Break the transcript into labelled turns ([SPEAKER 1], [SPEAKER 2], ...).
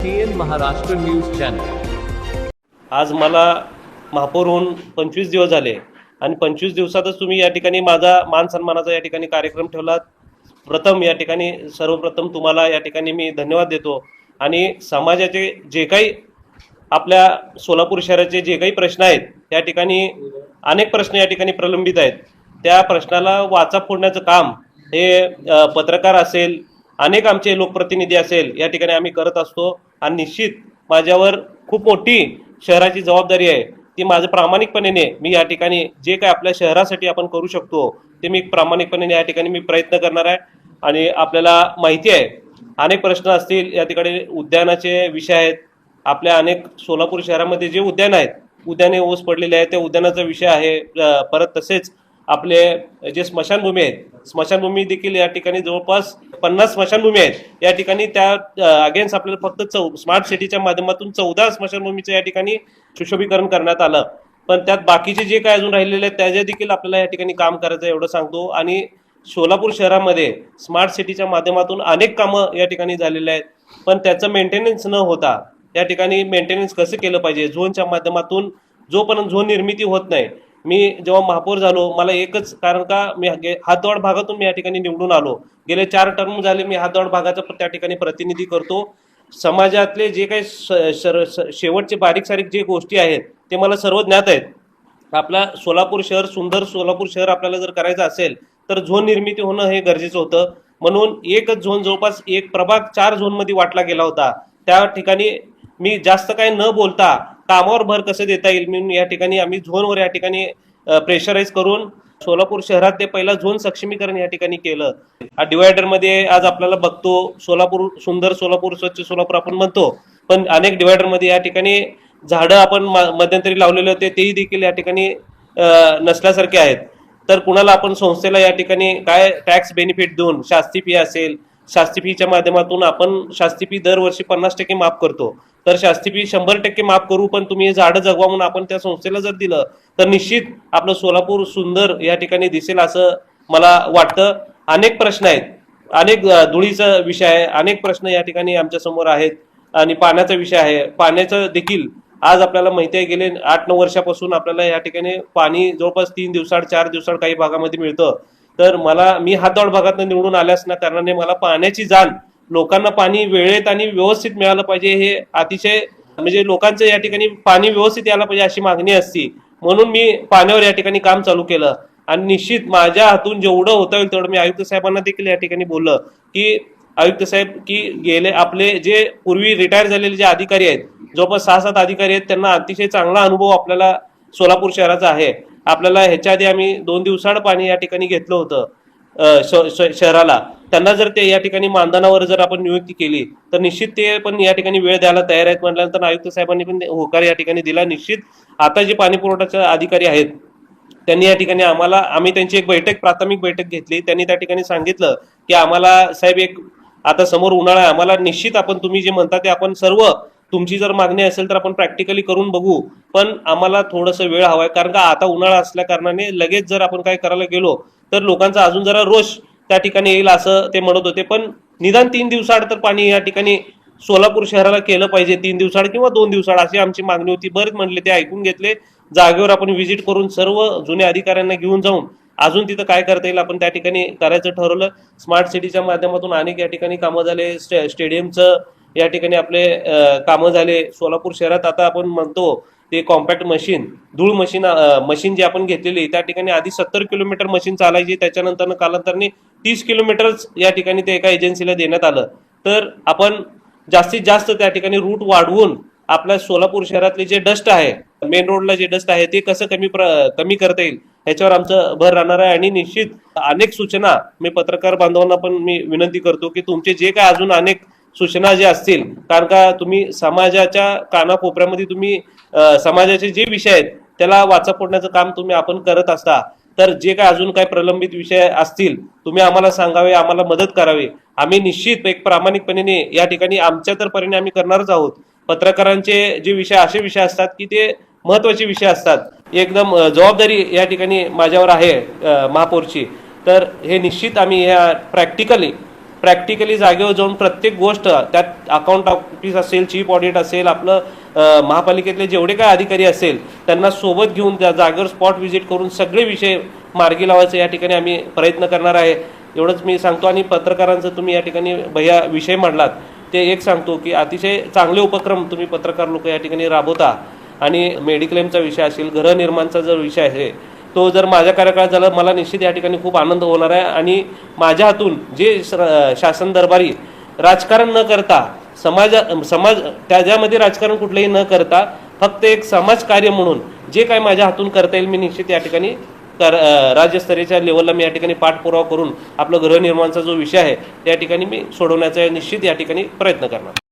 [SPEAKER 1] TN Maharashtra news channel.
[SPEAKER 2] आज मला महापौर होऊन 25 दिवस झाले आणि 25 दिवसातच तुम्ही या ठिकाणी माझा मान सन्मानाचा या ठिकाणी कार्यक्रम ठेवलात। प्रथम या ठिकाणी सर्वप्रथम तुम्हाला या ठिकाणी मी धन्यवाद देतो आणि समाजाचे जे काही आपल्या सोलापूर शहराचे जे काही प्रश्न आहेत या ठिकाणी अनेक प्रश्न या ठिकाणी प्रलंबित आहेत, त्या प्रश्नाला वाचा फोडण्याचं काम हे पत्रकार असेल, अनेक आमचे लोकप्रतिनिधी असेल या ठिकाणी आम्ही करत असतो आणि निश्चित माझ्यावर खूप मोठी शहराची जबाबदारी आहे। ती माझं प्रामाणिकपणे मी या ठिकाणी जे काय आपल्या शहरासाठी आपण करू शकतो ते मी प्रामाणिकपणे या ठिकाणी मी प्रयत्न करणार आहे। आणि आपल्याला माहिती आहे अनेक प्रश्न असतील या ठिकाणी, उद्यानाचे विषय आहेत, आपल्या अनेक सोलापूर शहरामध्ये जे उद्यान आहेत, उद्याने ओस पडलेले आहेत, त्या उद्यानाचा विषय आहे। परत तसेच आपले जे स्मशानभूमी आहेत, स्मशानभूमी देखील या ठिकाणी जवळपास 50 स्मशानभूमी आहेत या ठिकाणी, त्या अगेन्स्ट आपल्याला फक्त स्मार्ट सिटीच्या माध्यमातून 14 स्मशानभूमीचं या ठिकाणी सुशोभीकरण करण्यात आलं। पण त्यात बाकीचे जे काय अजून राहिलेले आहेत त्याचे देखील आपल्याला या ठिकाणी काम करायचं एवढं सांगतो। आणि सोलापूर शहरामध्ये स्मार्ट सिटीच्या माध्यमातून अनेक कामं या ठिकाणी झालेले आहेत, पण त्याचं मेंटेनन्स न होता या ठिकाणी मेंटेनन्स कसं केलं पाहिजे, झोनच्या माध्यमातून जोपर्यंत झोन निर्मिती होत नाही। मी जेव्हा महापौर झालो मला एकच कारण का मी हातदोड भागातून मी या ठिकाणी निवडून आलो, गेले 4 टर्म झाले मी हातदोड भागाचा त्या ठिकाणी प्रतिनिधी करतो। समाजातले जे काही शेवटचे बारीक सारीक जे गोष्टी आहेत ते मला सर्व ज्ञात आहेत। आपला सोलापूर शहर सुंदर सोलापूर शहर आपल्याला जर करायचं असेल तर झोन निर्मिती होणं हे गरजेचं होतं, म्हणून एकच झोन जवळपास एक प्रभाग 4 झोनमध्ये वाटला गेला होता। त्या ठिकाणी मी जास्त काही न बोलता कामावर भर कसं देता येईल म्हणून या ठिकाणी आम्ही झोनवर या ठिकाणी प्रेशराईज करून सोलापूर शहरात ते पहिला झोन सक्षमीकरण या ठिकाणी केलं। डिवायडरमध्ये आज आपल्याला बघतो सोलापूर सुंदर सोलापूर स्वच्छ सोलापूर आपण म्हणतो, पण अनेक डिवायडरमध्ये या ठिकाणी झाडं आपण मध्यंतरी लावलेले होते तेही देखील या ठिकाणी नसल्यासारखे आहेत। तर कुणाला आपण संस्थेला या ठिकाणी काय टॅक्स बेनिफिट देऊन शास्ती फी असेल, शास्ती फीच्या माध्यमातून आपण शास्ती फी दरवर्षी 50% माफ करतो, तर शास्ती फी 100% माफ करू, पण तुम्ही हे झाडं जगवा म्हणून आपण त्या संस्थेला जर दिलं तर निश्चित आपलं सोलापूर सुंदर या ठिकाणी दिसेल असं मला वाटतं। अनेक प्रश्न आहेत, अनेक धुळीचा विषय आहे, अनेक प्रश्न या ठिकाणी आमच्या समोर आहेत आणि पाण्याचा विषय आहे। पाण्याचं देखील आज आपल्याला माहिती आहे गेले 8-9 वर्षापासून आपल्याला या ठिकाणी पाणी जवळपास 3 दिवसाड 4 दिवसाड काही भागामध्ये मिळतं। तर मी हातदोड भागातून निवडून आल्यास ना कारणाने मला पाण्याची जाण, लोकांना पाणी वेळेत आणि व्यवस्थित मिळालं पाहिजे हे अतिशय म्हणजे लोकांचं या ठिकाणी पाणी व्यवस्थित यायला पाहिजे अशी मागणी असती, म्हणून मी पाण्यावर या ठिकाणी काम चालू केलं। आणि निश्चित माझ्या हातून जेवढं होता येईल तेवढं मी आयुक्त साहेबांना देखील या ठिकाणी बोललं की आयुक्त साहेब की गेले आपले जे पूर्वी रिटायर झालेले जे अधिकारी आहेत, जवळपास 6-7 अधिकारी आहेत, त्यांना अतिशय चांगला अनुभव आपल्याला सोलापूर शहराचा आहे। आपल्याला ह्याच्या आधी आम्ही 2 दिवसाड पाणी या ठिकाणी घेतलं होतं शहराला, त्यांना जर ते या ठिकाणी मानधनावर जर आपण नियुक्ती केली तर निश्चित ते पण या ठिकाणी वेळ द्यायला तयार आहेत म्हटल्यानंतर आयुक्त साहेबांनी पण होकार या ठिकाणी दिला। निश्चित आता जे पाणी पुरवठ्याचे अधिकारी आहेत त्यांनी या ठिकाणी आम्ही त्यांची एक प्राथमिक बैठक घेतली, त्यांनी त्या ठिकाणी सांगितलं की आम्हाला साहेब एक आता समोर उन्हाळा आहे, आम्हाला निश्चित आपण तुम्ही जे म्हणता ते आपण सर्व तुमची जर मागणी असेल तर आपण प्रॅक्टिकली करून बघू, पण आम्हाला थोडंसं वेळ हवाय कारण का आता उन्हाळा असल्या कारणाने लगेच जर आपण काय करायला गेलो तर लोकांचा अजून जरा रोष त्या ठिकाणी येईल असं ते म्हणत होते। पण निदान 3 दिवसाआड तर पाणी या ठिकाणी सोलापूर शहराला केलं पाहिजे, 3 दिवसाआड किंवा 2 दिवसाआड अशी आमची मागणी होती। बरेच म्हणले, ते ऐकून घेतले, जागेवर आपण व्हिजिट करून सर्व जुन्या अधिकाऱ्यांना घेऊन जाऊन अजून तिथं काय करता येईल आपण त्या ठिकाणी करायचं ठरवलं। स्मार्ट सिटीच्या माध्यमातून अनेक या ठिकाणी कामं झाले, स्टेडियमचं या ठिकाणी आपले कामं झाले। सोलापूर शहरात आता आपण म्हणतो ते कॉम्पॅक्ट मशीन, धूळ मशीन जी आपण घेतलेली त्या ठिकाणी आधी 70 किलोमीटर मशीन चालायची, त्याच्यानंतर कालांतराने 30 किलोमीटरच या ठिकाणी ते एका एजन्सीला देण्यात आलं। तर आपण जास्तीत जास्त त्या ठिकाणी रूट वाढवून आपल्या सोलापूर शहरातले जे डस्ट आहे, मेन रोडला जे डस्ट आहे ते कसं कमी करता येईल ह्याच्यावर आमचं भर राहणार आहे। आणि निश्चित अनेक सूचना मी पत्रकार बांधवांना पण मी विनंती करतो की तुमचे जे काय अजून अनेक सूचना जे असतील, कारण का तुम्ही समाजाच्या कानाकोपऱ्यामध्ये तुम्ही समाजाचे जे विषय आहेत त्याला वाचा फोडण्याचं काम आपण करत असता, तर जे काय अजून काय प्रलंबित विषय असतील तुम्ही आम्हाला सांगावे, आम्हाला मदत करावी। आम्ही निश्चित एक प्रामाणिकपणे या ठिकाणी आमच्या तर परीने आम्ही करणारच आहोत। पत्रकारांचे जे विषय असे विषय असतात की ते महत्वाचे विषय असतात, एकदम जबाबदारी या ठिकाणी माझ्यावर आहे महापौरची, तर हे निश्चित आम्ही ह्या प्रॅक्टिकली प्रॅक्टिकली जागेवर जाऊन प्रत्येक गोष्ट, त्यात अकाउंट ऑफिस असेल, चीफ ऑडिट असेल, आपलं महापालिकेतले जेवढे काय अधिकारी असेल त्यांना सोबत घेऊन त्या जागेवर स्पॉट व्हिजिट करून सगळे विषय मार्गी लावायचे या ठिकाणी आम्ही प्रयत्न करणार आहे. एवढंच मी सांगतो. आणि पत्रकारांचं तुम्ही या ठिकाणी भैया विषय मांडलात ते एक सांगतो की अतिशय चांगले उपक्रम तुम्ही पत्रकार लोक या ठिकाणी राबवता. आणि मेडिक्लेमचा विषय असेल, गृहनिर्माणचा जो विषय आहे तो जर माझ्या कार्यकाळात झाला मला निश्चित या ठिकाणी खूप आनंद होणार आहे. आणि माझ्या हातून जे शासन दरबारी राजकारण न करता समाज त्याच्यामध्ये राजकारण कुठलंही न करता फक्त एक समाजकार्य म्हणून जे काय माझ्या हातून करता येईल मी निश्चित या ठिकाणी राज्यस्तरीयच्या लेवलला मी या ठिकाणी पाठपुरावा करून आपलं गृहनिर्माणचा जो विषय आहे त्या ठिकाणी मी सोडवण्याचा निश्चित या ठिकाणी प्रयत्न करणार.